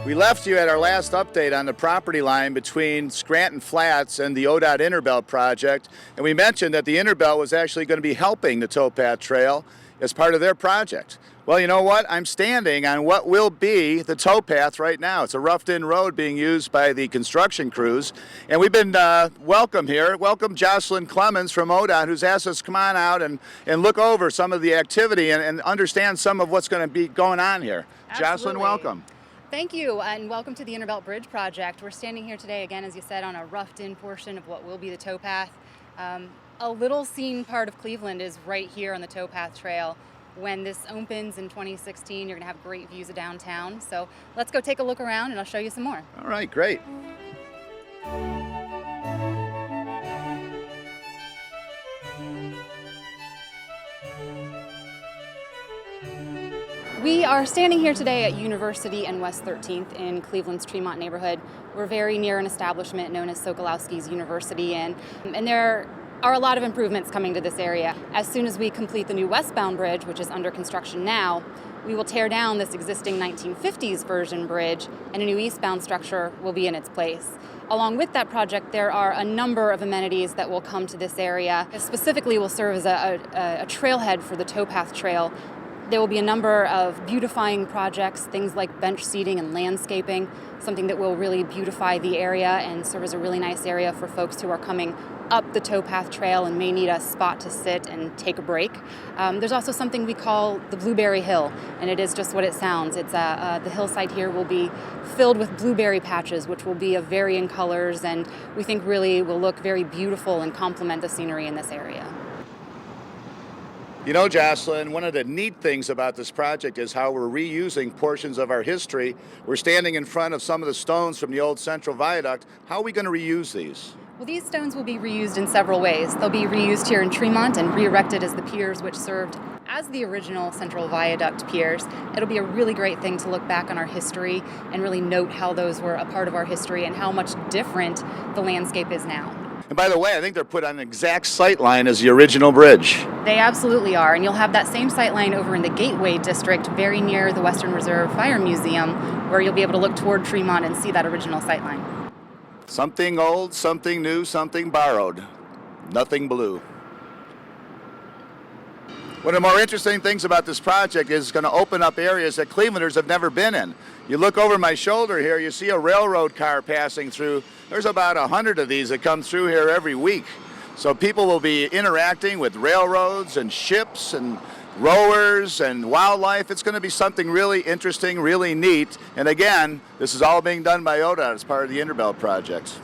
We left you at our last update on the property line between Scranton Flats and the ODOT Innerbelt project, and we mentioned that the Innerbelt was actually going to be helping the Towpath Trail as part of their project. Well, you know what? I'm standing on what will be the towpath right now. It's a roughed-in road being used by the construction crews, and we've been welcome here. Welcome Jocelyn Clemens from ODOT, who's asked us to come on out and look over some of the activity and understand some of what's going to be going on here. Absolutely. Jocelyn, welcome. Thank you, and welcome to the Innerbelt Bridge Project. We're standing here today, again, as you said, on a roughed-in portion of what will be the towpath. A little seen part of Cleveland is right here on the Towpath Trail. When this opens in 2016, you're going to have great views of downtown. So let's go take a look around, and I'll show you some more. All right, great. We are standing here today at University and West 13th in Cleveland's Tremont neighborhood. We're very near an establishment known as Sokolowski's University, and there are a lot of improvements coming to this area. As soon as we complete the new westbound bridge, which is under construction now, we will tear down this existing 1950s version bridge, and a new eastbound structure will be in its place. Along with that project, there are a number of amenities that will come to this area. Specifically, will serve as a trailhead for the Towpath Trail. There will be a number of beautifying projects, things like bench seating and landscaping, something that will really beautify the area and serve as a really nice area for folks who are coming up the Towpath Trail and may need a spot to sit and take a break. There's also something we call the Blueberry Hill, and it is just what it sounds. It's the hillside here will be filled with blueberry patches, which will be of varying colors, and we think really will look very beautiful and complement the scenery in this area. You know, Jocelyn, one of the neat things about this project is how we're reusing portions of our history. We're standing in front of some of the stones from the old Central Viaduct. How are we going to reuse these? Well, these stones will be reused in several ways. They'll be reused here in Tremont and re-erected as the piers which served as the original Central Viaduct piers. It'll be a really great thing to look back on our history and really note how those were a part of our history and how much different the landscape is now. And by the way, I think they're put on the exact sight line as the original bridge. They absolutely are, and you'll have that same sight line over in the Gateway District, very near the Western Reserve Fire Museum, where you'll be able to look toward Tremont and see that original sight line. Something old, something new, something borrowed. Nothing blue. One of the more interesting things about this project is it's going to open up areas that Clevelanders have never been in. You look over my shoulder here, you see a railroad car passing through. There's about 100 of these that come through here every week. So people will be interacting with railroads and ships and rowers and wildlife. It's going to be something really interesting, really neat. And again, this is all being done by ODOT as part of the Innerbelt project.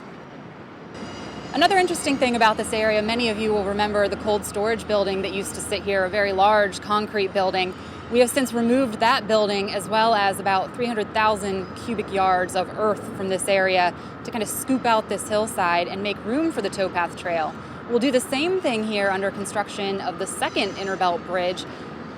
Another interesting thing about this area, many of you will remember the cold storage building that used to sit here, a very large concrete building. We have since removed that building as well as about 300,000 cubic yards of earth from this area to kind of scoop out this hillside and make room for the Towpath Trail. We'll do the same thing here under construction of the second Innerbelt Bridge.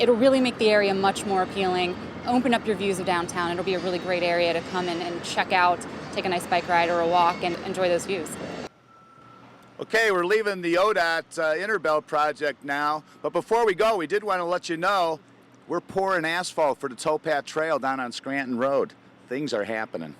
It'll really make the area much more appealing, open up your views of downtown. It'll be a really great area to come in and check out, take a nice bike ride or a walk and enjoy those views. Okay, we're leaving the ODOT Innerbelt project now, but before we go, we did want to let you know we're pouring asphalt for the Towpath Trail down on Scranton Road. Things are happening.